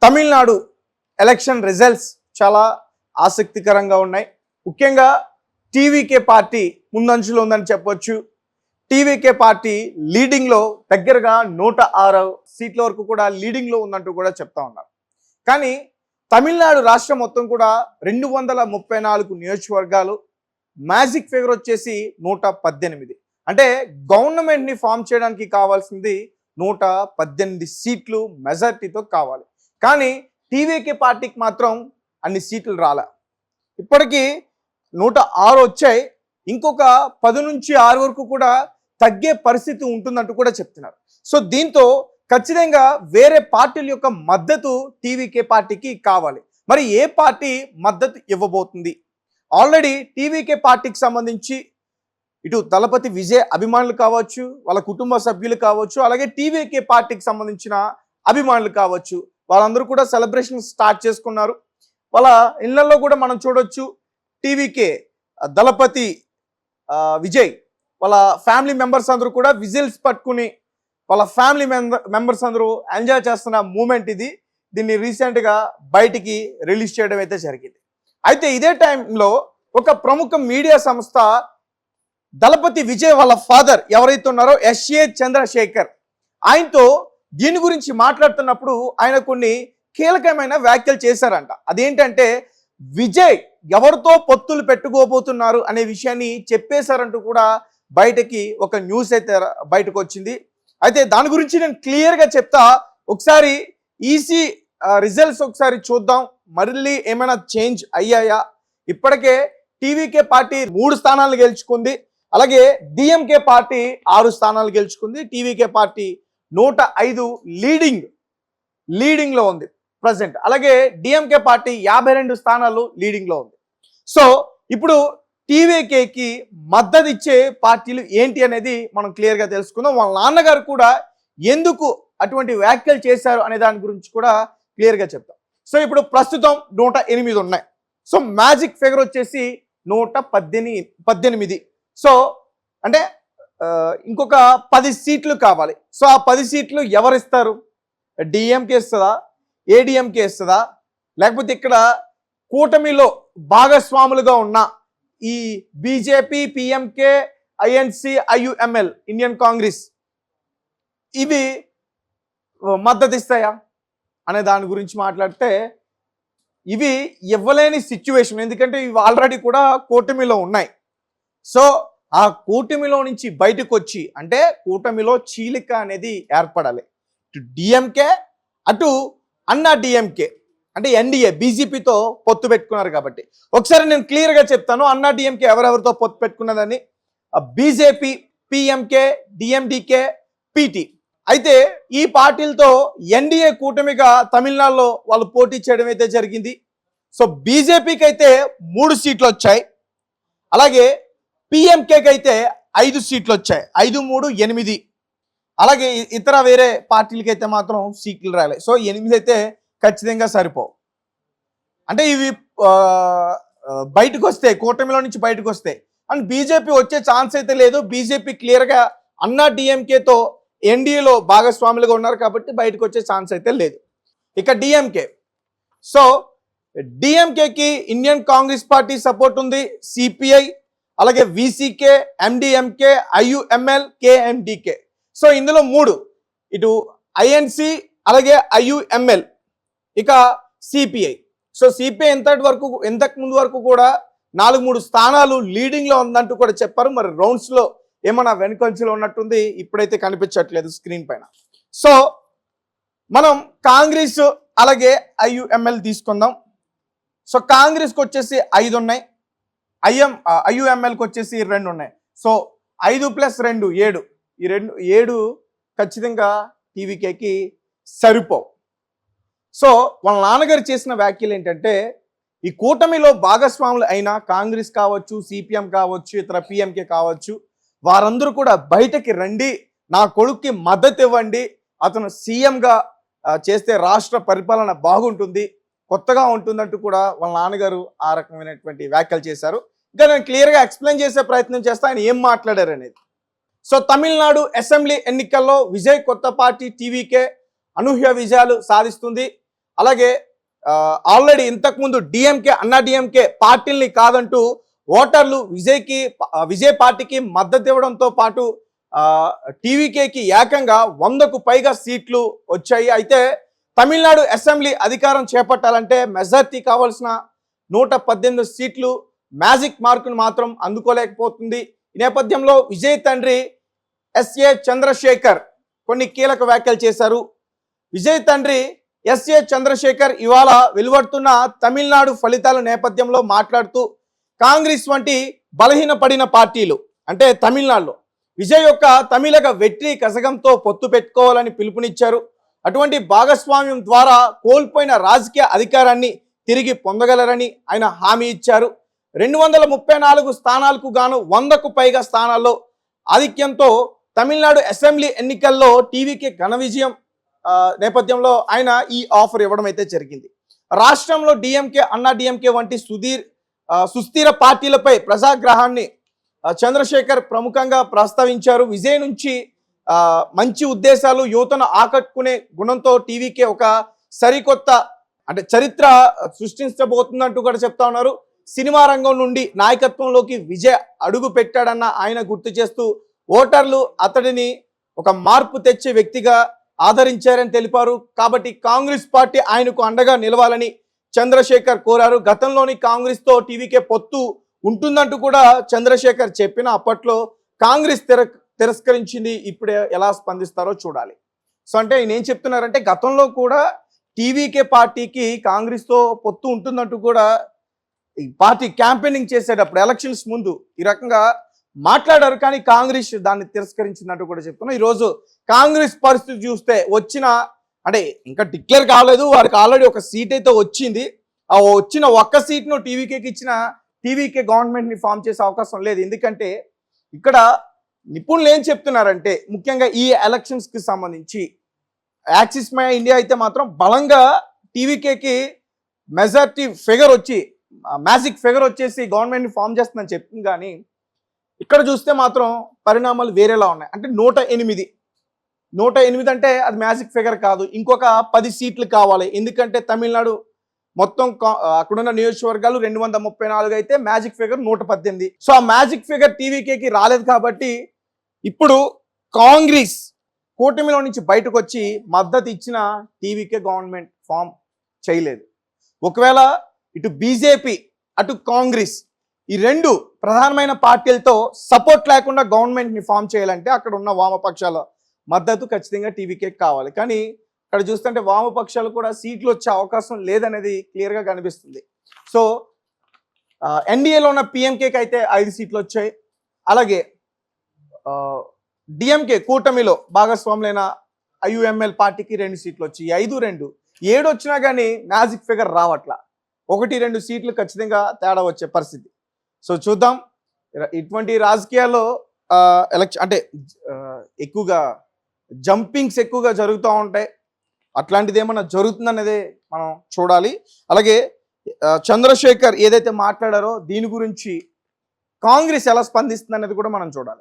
Tamil Nadu election results చాలా ఆసక్తికరంగా ఉన్నాయి. ముఖ్యంగా టీవీకే పార్టీ ముందంచులో ఉందని చెప్పొచ్చు. టీవీకే పార్టీ లీడింగ్లో దగ్గరగా 106 సీట్ల వరకు కూడా లీడింగ్లో ఉందంటూ కూడా చెప్తా ఉన్నారు. కానీ తమిళనాడు రాష్ట్రం మొత్తం కూడా 234 నియోజకవర్గాలు, మ్యాజిక్ ఫిగర్ వచ్చేసి 118. అంటే గవర్నమెంట్ని ఫామ్ చేయడానికి కావాల్సింది 118 సీట్లు మెజార్టీతో కావాలి. కానీ టీవీకే పార్టీకి మాత్రం అన్ని సీట్లు రాలే. ఇప్పటికీ 106 వచ్చాయి. ఇంకొక 10 నుంచి 6 వరకు కూడా తగ్గే పరిస్థితి ఉంటుందంటూ కూడా చెప్తున్నారు. సో దీంతో ఖచ్చితంగా వేరే పార్టీల యొక్క మద్దతు టీవీకే పార్టీకి కావాలి. మరి ఏ పార్టీ మద్దతు ఇవ్వబోతుంది? ఆల్రెడీ టీవీకే పార్టీకి సంబంధించి ఇటు దళపతి విజయ్ అభిమానులు కావచ్చు, వాళ్ళ కుటుంబ సభ్యులు కావచ్చు, అలాగే టీవీకే పార్టీకి సంబంధించిన అభిమానులు కావచ్చు, వాళ్ళందరూ కూడా సెలబ్రేషన్ స్టార్ట్ చేసుకున్నారు. వాళ్ళ ఇళ్లలో కూడా మనం చూడొచ్చు. టీవీకే దళపతి విజయ్ వాళ్ళ ఫ్యామిలీ మెంబర్స్ అందరూ కూడా విజిల్స్ పట్టుకుని వాళ్ళ ఫ్యామిలీ మెంబర్స్ అందరూ ఎంజాయ్ చేస్తున్న మూమెంట్ ఇది. దీన్ని రీసెంట్గా బయటికి రిలీజ్ చేయడం అయితే జరిగింది. అయితే ఇదే టైంలో ఒక ప్రముఖ మీడియా సంస్థ దళపతి విజయ్ వాళ్ళ ఫాదర్ ఎవరైతే ఉన్నారో ఎస్ఏ చంద్రశేఖర్, ఆయనతో దీని గురించి మాట్లాడుతున్నప్పుడు ఆయన కొన్ని కీలకమైన వ్యాఖ్యలు చేశారంట. అదేంటంటే విజయ్ ఎవరితో పొత్తులు పెట్టుకోబోతున్నారు అనే విషయాన్ని చెప్పేశారంటూ కూడా బయటకి ఒక న్యూస్ అయితే బయటకు వచ్చింది. అయితే దాని గురించి నేను క్లియర్గా చెప్తా. ఒకసారి ఈసీ రిజల్ట్స్ ఒకసారి చూద్దాం. మళ్ళీ ఏమైనా చేంజ్ అయ్యాయా? ఇప్పటికే టీవీకే పార్టీ 3 స్థానాలు గెలుచుకుంది. అలాగే డిఎంకే పార్టీ 6 స్థానాలు గెలుచుకుంది. టీవీకే పార్టీ 105 లీడింగ్లో ఉంది ప్రజెంట్. అలాగే డిఎంకే పార్టీ 52 స్థానాలు లీడింగ్లో ఉంది. సో ఇప్పుడు టీవీకేకి మద్దతు ఇచ్చే పార్టీలు ఏంటి అనేది మనం క్లియర్గా తెలుసుకుందాం. వాళ్ళ నాన్నగారు కూడా ఎందుకు అటువంటి వ్యాఖ్యలు చేశారు అనే దాని గురించి కూడా క్లియర్గా చెప్తాం. సో ఇప్పుడు ప్రస్తుతం 108 ఉన్నాయి. సో మ్యాజిక్ ఫిగర్ వచ్చేసి 118. సో అంటే ఇంకొక 10 సీట్లు కావాలి. సో ఆ 10 సీట్లు ఎవరిస్తారు? డిఎంకే ఇస్తుందా? ఏడిఎంకే ఇస్తుందా? లేకపోతే ఇక్కడ కూటమిలో భాగస్వాములుగా ఉన్న ఈ BJP, PMK, INC, IUML, Indian Congress ఇవి మద్దతు ఇస్తాయా అనే దాని గురించి మాట్లాడితే ఇవి ఇవ్వలేని సిచ్యువేషన్. ఎందుకంటే ఇవి ఆల్రెడీ కూడా కూటమిలో ఉన్నాయి. సో ఆ కూటమిలో నుంచి బయటకు వచ్చి, అంటే కూటమిలో చీలిక అనేది ఏర్పడాలి. ఇటు డిఎంకే, అటు అన్నా డిఎంకే, అంటే ఎన్డీఏ బీజేపీతో పొత్తు పెట్టుకున్నారు కాబట్టి ఒకసారి నేను క్లియర్గా చెప్తాను. అన్నా డిఎంకే ఎవరెవరితో పొత్తు పెట్టుకున్నదని: బీజేపీ, పిఎంకే, డిఎండికే, పీటీ. అయితే ఈ పార్టీలతో ఎన్డీఏ కూటమిగా తమిళనాడులో వాళ్ళు పోటీ చేయడం అయితే జరిగింది. సో బీజేపీకి అయితే 3 సీట్లు వచ్చాయి. అలాగే పిఎంకేకి అయితే 5 సీట్లు వచ్చాయి. 5, 3, 8. అలాగే ఇతర వేరే పార్టీలకి అయితే మాత్రం సీట్లు రాలే. సో 8 అయితే ఖచ్చితంగా సరిపోవు. అంటే ఇవి బయటకు వస్తే, కూటమిలో నుంచి బయటకు వస్తే, అండ్ బీజేపీ వచ్చే ఛాన్స్ అయితే లేదు. బీజేపీ క్లియర్గా అన్నా డిఎంకేతో ఎన్డీఏలో భాగస్వాములుగా ఉన్నారు కాబట్టి బయటకు వచ్చే ఛాన్స్ అయితే లేదు. ఇక డిఎంకే, సో డిఎంకేకి ఇండియన్ కాంగ్రెస్ పార్టీ సపోర్ట్ ఉంది, సిపిఐ, అలాగే విసికే, ఎండిఎంకే, ఐయుఎంఎల్, కేఎండికే. సో ఇందులో 3, ఇటు ఐఎన్సి, అలాగే ఐయుఎంఎల్, ఇక సిపిఐ. సో సిపిఐ ఇంతకు ముందు వరకు కూడా 4-3 స్థానాలు లీడింగ్లో ఉందంటూ కూడా చెప్పారు. మరి రౌండ్స్లో ఏమన్నా వెనుకంచెలో ఉన్నట్టుంది, ఇప్పుడైతే కనిపించట్లేదు స్క్రీన్ పైన. సో మనం కాంగ్రెస్ అలాగే ఐయుఎంఎల్ తీసుకుందాం. సో కాంగ్రెస్కి వచ్చేసి 5 ఉన్నాయి, ఐయుఎంఎల్కి వచ్చేసి 2 ఉన్నాయి. సో 5 + 2 7. ఈ 7 ఖచ్చితంగా టీవీకేకి సరిపోవు. సో వాళ్ళ నాన్నగారు చేసిన వ్యాఖ్యలు ఏంటంటే, ఈ కూటమిలో భాగస్వాములు అయిన కాంగ్రెస్ కావచ్చు, సిపిఎం కావచ్చు, ఇతర పిఎంకే కావచ్చు, వారందరూ కూడా బయటకి రండి, నా కొడుక్కి మద్దతు ఇవ్వండి, అతను సీఎంగా చేస్తే రాష్ట్ర పరిపాలన బాగుంటుంది, కొత్తగా ఉంటుందంటూ కూడా వాళ్ళ నాన్నగారు ఆ రకమైనటువంటి వ్యాఖ్యలు చేశారు. ఇంకా నేను క్లియర్గా ఎక్స్ప్లెయిన్ చేసే ప్రయత్నం చేస్తా ఆయన ఏం మాట్లాడారు అనేది. సో తమిళనాడు అసెంబ్లీ ఎన్నికల్లో విజయ్ కొత్త పార్టీ టీవీకే అనూహ్య విజయాలు సాధిస్తుంది. అలాగే ఆల్రెడీ ఇంతకుముందు డిఎంకే అన్నా డిఎంకే పార్టీల్ని కాదంటూ ఓటర్లు విజయ్ పార్టీకి మద్దతు ఇవ్వడంతో పాటు టీవీకేకి ఏకంగా 100కు పైగా సీట్లు వచ్చాయి. అయితే తమిళనాడు అసెంబ్లీ అధికారం చేపట్టాలంటే మెజార్టీ కావాల్సిన 118 సీట్లు మ్యాజిక్ మార్కును మాత్రం అందుకోలేకపోతుంది. ఈ నేపథ్యంలో విజయ్ తండ్రి ఎస్ఏ చంద్రశేఖర్ కొన్ని కీలక వ్యాఖ్యలు చేశారు. విజయ్ తండ్రి ఎస్ఏ చంద్రశేఖర్ ఇవాళ వెలువడుతున్న తమిళనాడు ఫలితాల నేపథ్యంలో మాట్లాడుతూ కాంగ్రెస్ వంటి బలహీనపడిన పార్టీలు అంటే తమిళనాడులో విజయ్ యొక్క తమిళగ వెట్రి కసగంతో పొత్తు పెట్టుకోవాలని పిలుపునిచ్చారు. అటువంటి భాగస్వామ్యం ద్వారా కోల్పోయిన రాజకీయ అధికారాన్ని తిరిగి పొందగలరని ఆయన హామీ ఇచ్చారు. 234 స్థానాలకు గాను 100కు పైగా స్థానాల్లో ఆధిక్యంతో తమిళనాడు అసెంబ్లీ ఎన్నికల్లో టీవీకి ఘన విజయం నేపథ్యంలో ఆయన ఈ ఆఫర్ ఇవ్వడం అయితే జరిగింది. రాష్ట్రంలో డిఎంకే అన్నా డిఎంకే వంటి సుస్థిర పార్టీలపై ప్రజాగ్రహాన్ని చంద్రశేఖర్ ప్రముఖంగా ప్రస్తావించారు. విజయ్ నుంచి మంచి ఉద్దేశాలు యువతను ఆకట్టుకునే గుణంతో టీవీకే ఒక సరికొత్త అంటే చరిత్ర సృష్టించబోతుందంటూ కూడా చెప్తా ఉన్నారు. సినిమా రంగం నుండి నాయకత్వంలోకి విజయ్ అడుగు పెట్టాడన్న ఆయన గుర్తు చేస్తూ ఓటర్లు అతడిని ఒక మార్పు తెచ్చే వ్యక్తిగా ఆదరించారని తెలిపారు. కాబట్టి కాంగ్రెస్ పార్టీ ఆయనకు అండగా నిలవాలని చంద్రశేఖర్ కోరారు. గతంలోని కాంగ్రెస్ తో టీవీకే పొత్తు ఉంటుందంటూ కూడా చంద్రశేఖర్ చెప్పిన అప్పట్లో కాంగ్రెస్ తిరస్కరించింది. ఇప్పుడు ఎలా స్పందిస్తారో చూడాలి. సో అంటే ఈయన ఏం చెప్తున్నారంటే గతంలో కూడా టీవీకే పార్టీకి కాంగ్రెస్ తో పొత్తు ఉంటుందంటూ కూడా ఈ పార్టీ క్యాంపెయినింగ్ చేసేటప్పుడు ఎలక్షన్స్ ముందు ఈ రకంగా మాట్లాడారు. కానీ కాంగ్రెస్ దాన్ని తిరస్కరించిందంటూ కూడా చెప్తున్నా. ఈరోజు కాంగ్రెస్ పరిస్థితి చూస్తే అంటే ఇంకా డిక్లేర్ కాలేదు, వారికి ఆల్రెడీ ఒక సీట్ అయితే వచ్చింది. ఆ వచ్చిన ఒక్క సీట్ను టీవీకేకి ఇచ్చిన టీవీకే గవర్నమెంట్ని ఫామ్ చేసే అవకాశం లేదు. ఎందుకంటే ఇక్కడ నిపుణులు ఏం చెప్తున్నారంటే ముఖ్యంగా ఈ ఎలక్షన్స్కి సంబంధించి యాక్సిస్ మై ఇండియా అయితే మాత్రం బలంగా టీవీకేకి మెజార్టీ ఫిగర్ మ్యాజిక్ ఫిగర్ వచ్చేసి గవర్నమెంట్ని ఫామ్ చేస్తుందని చెప్తుంది. కానీ ఇక్కడ చూస్తే మాత్రం పరిణామాలు వేరేలా ఉన్నాయి. అంటే 108 అంటే అది మ్యాజిక్ ఫిగర్ కాదు, ఇంకొక 10 సీట్లు కావాలి. ఎందుకంటే తమిళనాడు మొత్తం అక్కడున్న నియోజకవర్గాలు 234 అయితే మ్యాజిక్ ఫిగర్ 118. సో ఆ మ్యాజిక్ ఫిగర్ టీవీకేకి రాలేదు. కాబట్టి ఇప్పుడు కాంగ్రెస్ కూటమిలో నుంచి బయటకు వచ్చి మద్దతు ఇచ్చిన టీవీకే గవర్నమెంట్ ఫామ్ చేయలేదు. ఒకవేళ ఇటు బీజేపీ అటు కాంగ్రెస్ ఈ రెండు ప్రధానమైన పార్టీలతో సపోర్ట్ లేకుండా గవర్నమెంట్ని ఫామ్ చేయాలంటే అక్కడ ఉన్న వామపక్షాల మద్దతు ఖచ్చితంగా టీవీకేకి కావాలి. కానీ ఇక్కడ చూస్తుంటే వామపక్షాలు కూడా సీట్లు వచ్చే అవకాశం లేదనేది క్లియర్గా కనిపిస్తుంది. సో ఎన్డీఏలో ఉన్న పిఎంకేకి అయితే 5 సీట్లు వచ్చాయి. అలాగే డిఎంకే కూటమిలో భాగస్వాములైన ఐయుఎంఎల్ పార్టీకి 2 సీట్లు వచ్చాయి. 5-2 7 వచ్చినా కానీ మ్యాజిక్ ఫిగర్ రావట్లా. 1-2 సీట్లు ఖచ్చితంగా తేడా వచ్చే పరిస్థితి. సో చూద్దాం. ఇటువంటి రాజకీయాల్లో ఎలక్షన్ అంటే ఎక్కువగా జంపింగ్స్ ఎక్కువగా జరుగుతూ ఉంటాయి. అట్లాంటిది ఏమన్నా జరుగుతుందనేది మనం చూడాలి. అలాగే చంద్రశేఖర్ ఏదైతే మాట్లాడారో దీని గురించి కాంగ్రెస్ ఎలా స్పందిస్తుంది అనేది కూడా మనం చూడాలి.